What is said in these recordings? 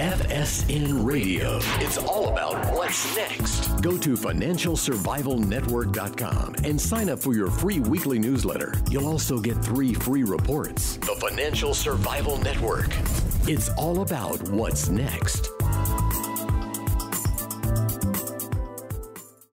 FSN Radio. It's all about what's next. Go to financialsurvivalnetwork.com and sign up for your free weekly newsletter. You'll also get 3 free reports. The Financial Survival Network. It's all about what's next.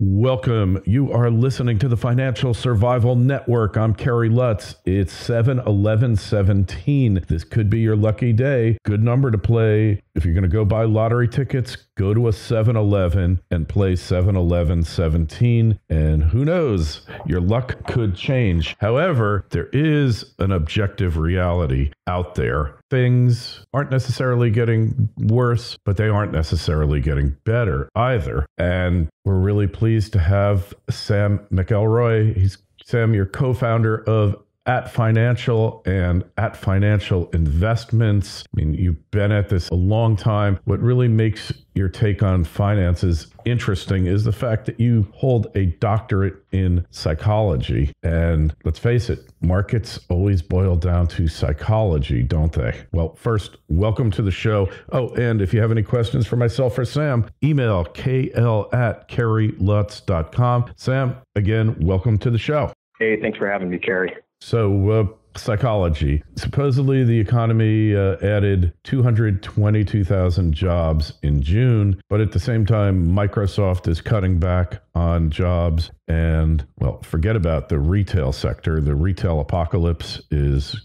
Welcome. You are listening to the Financial Survival Network. I'm Kerry Lutz. It's 7/11/17. This could be your lucky day. Good number to play. If you're going to go buy lottery tickets, go to a 7-Eleven and play 7/11/17. And who knows, your luck could change. However, there is an objective reality out there. Things aren't necessarily getting worse, but they aren't necessarily getting better either. And we're really pleased to have Sam McElroy. Sam, you're co-founder of @Financial and @Financial Investments. I mean, you've been at this a long time. What really makes your take on finances interesting is the fact that you hold a doctorate in psychology. And let's face it, markets always boil down to psychology, don't they? Well, first, welcome to the show. Oh, and if you have any questions for myself or Sam, email kl@kerrylutz.com. Sam, again, welcome to the show. Hey, thanks for having me, Kerry. So, psychology. Supposedly, the economy added 222,000 jobs in June, but at the same time, Microsoft is cutting back on jobs. And, well, forget about the retail sector. The retail apocalypse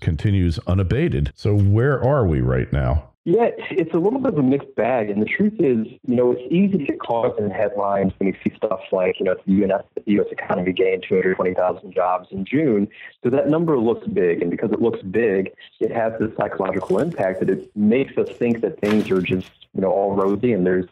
continues unabated. So where are we right now? Yeah, it's a little bit of a mixed bag. And the truth is, it's easy to get caught up in headlines when you see stuff like, the U.S. economy gained 220,000 jobs in June. So that number looks big. And because it looks big, it has this psychological impact that it makes us think that things are just, all rosy and there's,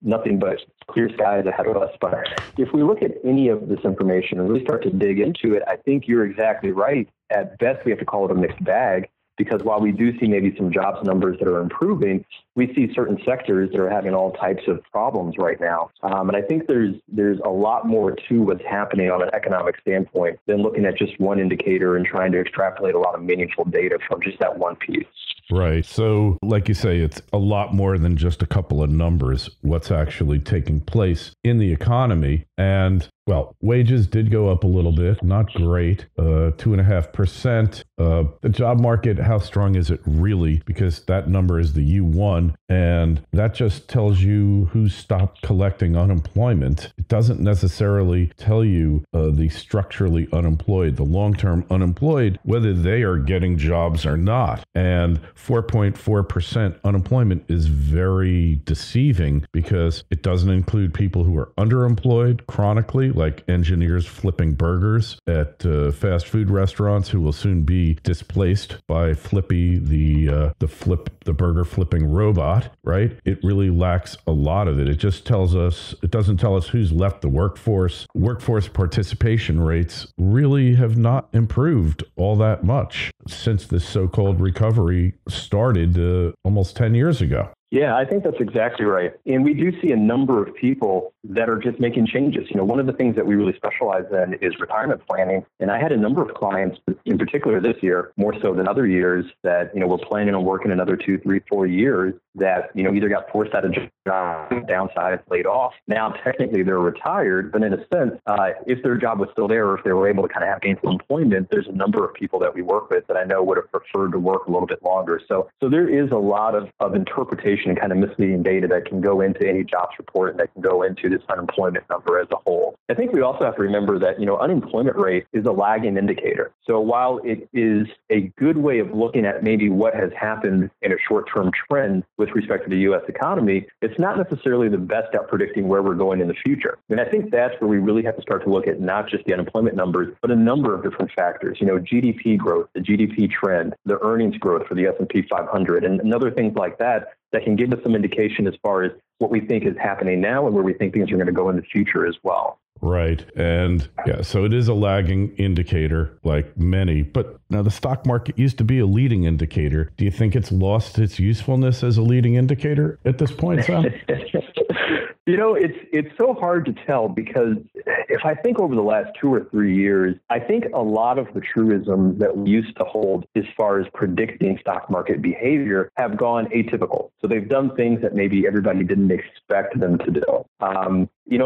nothing but clear skies ahead of us. But if we look at any of this information and really start to dig into it, I think you're exactly right. At best, we have to call it a mixed bag. Because while we do see maybe some jobs numbers that are improving, we see certain sectors that are having all types of problems right now. And I think there's a lot more to what's happening on an economic standpoint than looking at just one indicator and trying to extrapolate a lot of meaningful data from just that one piece. Right. So like you say, it's a lot more than just a couple of numbers, what's actually taking place in the economy. And well, wages did go up a little bit, not great, 2.5%. The job market, how strong is it really? Because that number is the U1, and that just tells you who stopped collecting unemployment. It doesn't necessarily tell you the structurally unemployed, the long-term unemployed, whether they are getting jobs or not. And 4.4% unemployment is very deceiving because it doesn't include people who are underemployed chronically, like engineers flipping burgers at fast food restaurants who will soon be displaced by Flippy, the burger flipping robot, right? It really lacks a lot of it. It just it doesn't tell us who's left the workforce. Workforce participation rates really have not improved all that much since this so-called recovery started almost 10 years ago. Yeah, I think that's exactly right. And we do see a number of people that are just making changes. One of the things that we really specialize in is retirement planning. And I had a number of clients, in particular this year, more so than other years, that, were planning on working another 2, 3, 4 years that, either got forced out of job, downsized, laid off. Now, technically, they're retired, but in a sense, if their job was still there or if they were able to kind of have gainful employment, there's a number of people that we work with that I know would have preferred to work a little bit longer. So there is a lot of interpretation and kind of misleading data that can go into any jobs report and that can go into this unemployment number as a whole. I think we also have to remember that, unemployment rate is a lagging indicator. So while it is a good way of looking at maybe what has happened in a short-term trend with respect to the U.S. economy, it's not necessarily the best at predicting where we're going in the future. And I think that's where we really have to start to look at not just the unemployment numbers, but a number of different factors, GDP growth, the GDP trend, the earnings growth for the S&P 500, and other things like that can give us some indication as far as what we think is happening now and where we think things are going to go in the future as well. Right. And yeah, so it is a lagging indicator like many, but now the stock market used to be a leading indicator. Do you think it's lost its usefulness as a leading indicator at this point, Sam? It's so hard to tell because if I think over the last 2 or 3 years, I think a lot of the truisms that we used to hold as far as predicting stock market behavior have gone atypical. So they've done things that maybe everybody didn't expect them to do.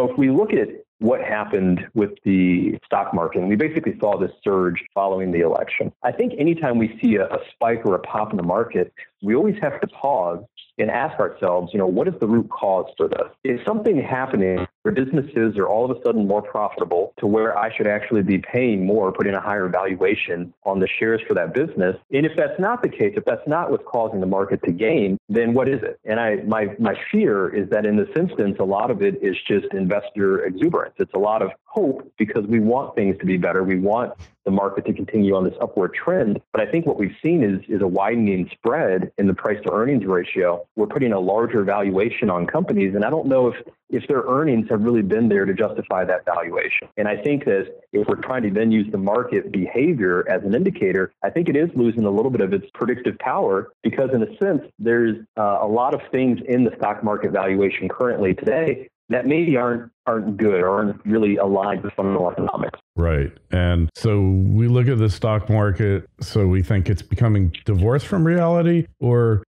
If we look at what happened with the stock market, and we basically saw this surge following the election. I think anytime we see a spike or a pop in the market, we always have to pause and ask ourselves, what is the root cause for this? Is something happening where businesses are all of a sudden more profitable to where I should actually be paying more, putting a higher valuation on the shares for that business? And if that's not the case, if that's not what's causing the market to gain, then what is it? And my fear is that in this instance, a lot of it is just investor exuberance. It's a lot of hope because we want things to be better. We want the market to continue on this upward trend. But I think what we've seen is a widening spread in the price to earnings ratio. We're putting a larger valuation on companies. And I don't know if their earnings have really been there to justify that valuation. And I think that if we're trying to then use the market behavior as an indicator, I think it is losing a little bit of its predictive power because in a sense, there's a lot of things in the stock market valuation currently today that maybe aren't good or aren't really aligned with fundamental economics. Right. And so we look at the stock market, so we think it's becoming divorced from reality, or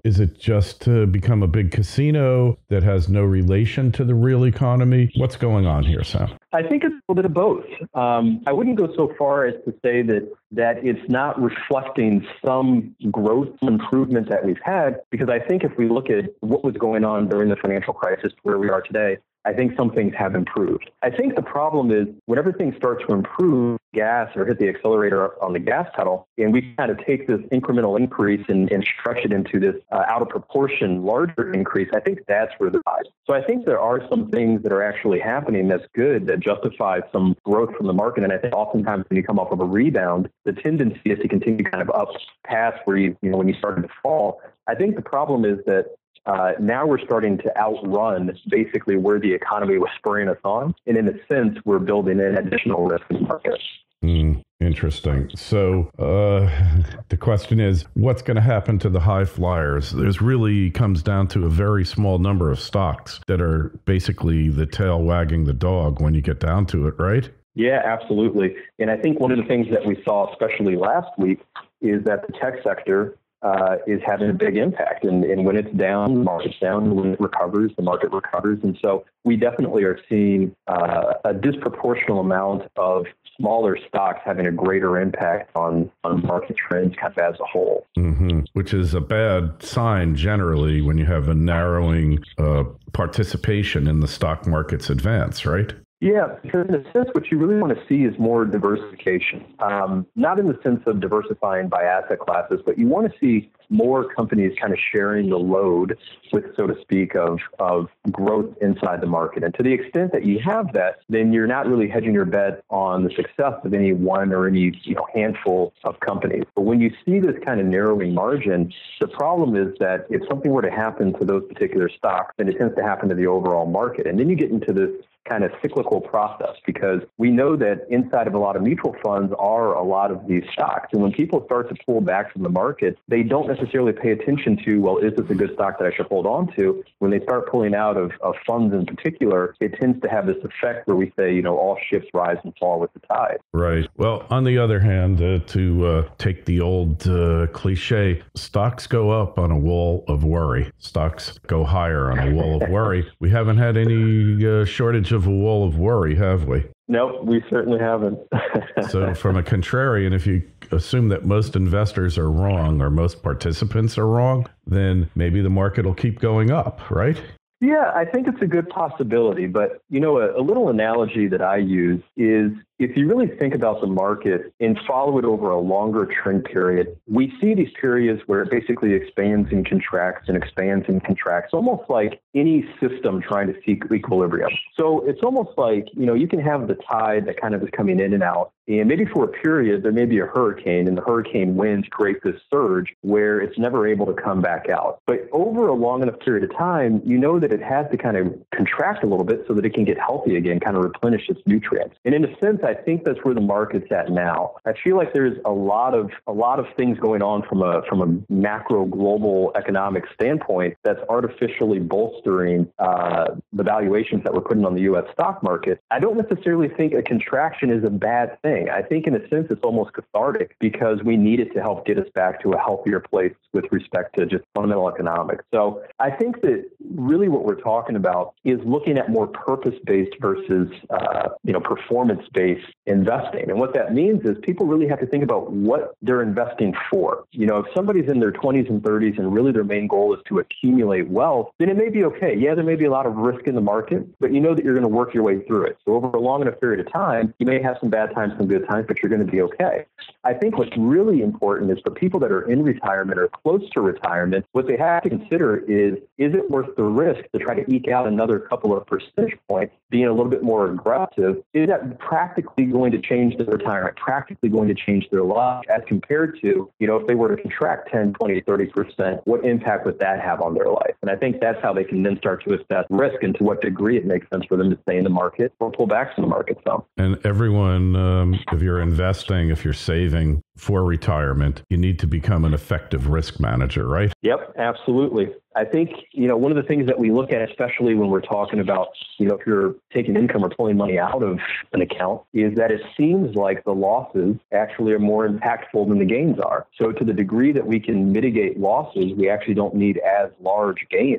is it just to become a big casino that has no relation to the real economy? What's going on here, Sam? I think it's a little bit of both. I wouldn't go so far as to say that it's not reflecting some growth improvement that we've had, because I think if we look at what was going on during the financial crisis to where we are today, I think some things have improved. I think the problem is whenever things start to improve, gas or hit the accelerator on the gas pedal, and we kind of take this incremental increase and stretch it into this out of proportion larger increase, I think that's where the rise. So I think there are some things that are actually happening that's good, that justify some growth from the market. And I think oftentimes when you come off of a rebound, the tendency is to continue kind of up past where when you started to fall. I think the problem is that now we're starting to outrun basically where the economy was spurring us on. And in a sense, we're building in additional risk in the market. Interesting. So the question is, what's going to happen to the high flyers? There's really comes down to a very small number of stocks that are basically the tail wagging the dog when you get down to it, right? Yeah, absolutely. And I think one of the things that we saw, especially last week, is that the tech sector is having a big impact. And when it's down, the market's down. When it recovers, the market recovers. And so we definitely are seeing a disproportional amount of smaller stocks having a greater impact on market trends kind of as a whole. Mm-hmm. Which is a bad sign generally when you have a narrowing participation in the stock market's advance, right? Yeah, because in a sense, what you really want to see is more diversification. Not in the sense of diversifying by asset classes, but you want to see more companies kind of sharing the load with, so to speak, of growth inside the market. And to the extent that you have that, then you're not really hedging your bet on the success of any one or any handful of companies. But when you see this kind of narrowing margin, the problem is that if something were to happen to those particular stocks, then it tends to happen to the overall market. And then you get into this kind of cyclical process, because we know that inside of a lot of mutual funds are a lot of these stocks. And when people start to pull back from the market, they don't necessarily pay attention to, well, is this a good stock that I should hold on to? When they start pulling out of funds in particular, it tends to have this effect where we say, all ships rise and fall with the tide. Right. Well, on the other hand, to take the old cliche, stocks go up on a wall of worry. Stocks go higher on a wall of worry. We haven't had any shortage of a wall of worry, have we? Nope, we certainly haven't. So from a contrarian, if you assume that most investors are wrong or most participants are wrong, then maybe the market will keep going up, right? Yeah, I think it's a good possibility. But, a little analogy that I use is if you really think about the market and follow it over a longer trend period, we see these periods where it basically expands and contracts and expands and contracts, almost like any system trying to seek equilibrium. So it's almost like, you can have the tide that kind of is coming in and out. And maybe for a period, there may be a hurricane, and the hurricane winds create this surge where it's never able to come back out. But over a long enough period of time, you know that it has to kind of contract a little bit so that it can get healthy again, kind of replenish its nutrients. And in a sense, I think that's where the market's at now. I feel like there's a lot of things going on from a macro global economic standpoint that's artificially bolstering the valuations that we're putting on the U.S. stock market. I don't necessarily think a contraction is a bad thing. I think in a sense it's almost cathartic because we need it to help get us back to a healthier place with respect to just fundamental economics. So I think that really what we're talking about is looking at more purpose-based versus performance-based investing. And what that means is people really have to think about what they're investing for. If somebody's in their 20s and 30s and really their main goal is to accumulate wealth, then it may be okay. Yeah, there may be a lot of risk in the market, but you know that you're going to work your way through it. So over a long enough period of time, you may have some bad times, some good times, but you're going to be okay. I think what's really important is for people that are in retirement or close to retirement, what they have to consider is it worth the risk to try to eke out another couple of percentage points, being a little bit more aggressive? Is that practically going to change their retirement, practically going to change their life as compared to, if they were to contract 10, 20, 30%, what impact would that have on their life? And I think that's how they can then start to assess risk and to what degree it makes sense for them to stay in the market or pull back from the market some. And everyone, if you're investing, if you're saving for retirement, you need to become an effective risk manager, right? Yep, absolutely. I think, one of the things that we look at, especially when we're talking about, if you're taking income or pulling money out of an account, is that it seems like the losses actually are more impactful than the gains are. So to the degree that we can mitigate losses, we actually don't need as large gains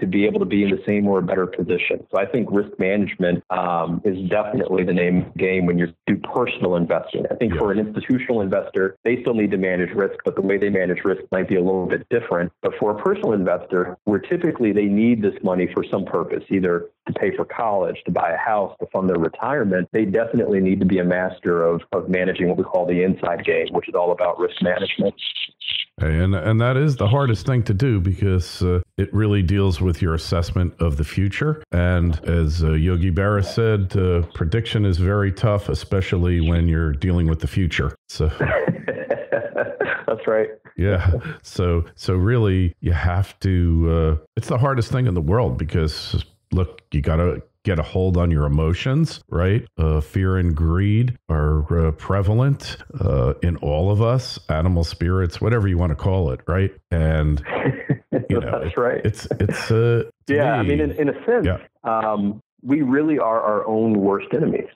to be able to be in the same or a better position. So I think risk management is definitely the name of the game when you do personal investing. I think for an institutional investor, they still need to manage risk, but the way they manage risk might be a little bit different. But for a personal investor, where typically they need this money for some purpose, either to pay for college, to buy a house, to fund their retirement, they definitely need to be a master of managing what we call the inside game, which is all about risk management. And that is the hardest thing to do because it really deals with your assessment of the future. And as Yogi Berra said, prediction is very tough, especially when you're dealing with the future. So that's right. Yeah. So really, you have to, it's the hardest thing in the world because, look, you got to get a hold on your emotions, right? Fear and greed are prevalent in all of us, animal spirits, whatever you want to call it, right? And, that's right. It's yeah, I mean, in a sense, we really are our own worst enemies.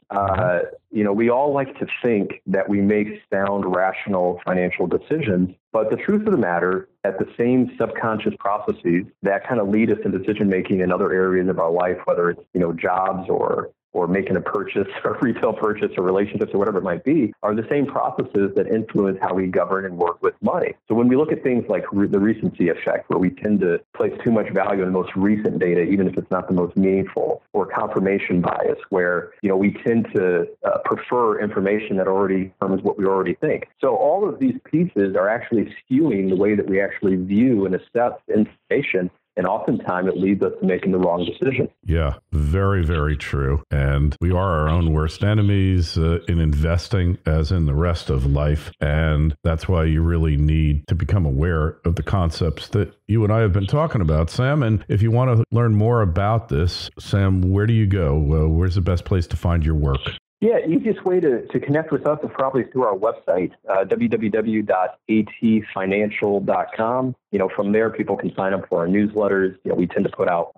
We all like to think that we make sound, rational financial decisions, but the truth of the matter, that the same subconscious processes that kind of lead us in decision-making in other areas of our life, whether it's, jobs or making a purchase or retail purchase or relationships or whatever it might be, are the same processes that influence how we govern and work with money. So when we look at things like the recency effect, where we tend to place too much value in the most recent data, even if it's not the most meaningful, or confirmation bias, where, we tend to prefer information that already confirms what we already think. So all of these pieces are actually skewing the way that we actually view and assess information. And oftentimes it leads us to making the wrong decision. Yeah, very, very true. And we are our own worst enemies in investing as in the rest of life. And that's why you really need to become aware of the concepts that you and I have been talking about, Sam. And if you want to learn more about this, Sam, where do you go? Where's the best place to find your work? Yeah, easiest way to connect with us is probably through our website, www.atfinancial.com. From there, people can sign up for our newsletters. We tend to put out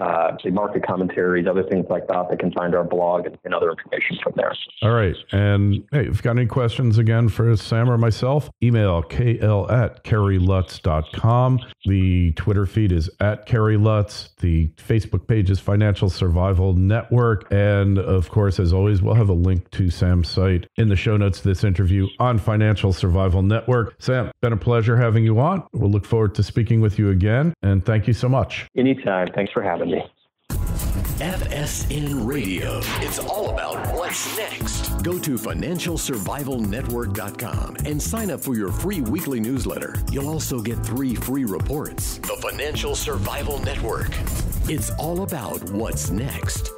market commentaries, other things like that. They can find our blog and other information from there. All right. And hey, if you've got any questions again for Sam or myself, email kl@kerrylutz.com. The Twitter feed is @KerryLutz. The Facebook page is Financial Survival Network. And of course, as always, we'll have a link to Sam's site in the show notes of this interview on Financial Survival Network. Sam, been a pleasure having you on. We'll look forward to speaking with you again, and thank you so much. Anytime. Thanks for having me. FSN Radio. It's all about what's next. Go to financialsurvivalnetwork.com and sign up for your free weekly newsletter. You'll also get 3 free reports. The Financial Survival Network. It's all about what's next.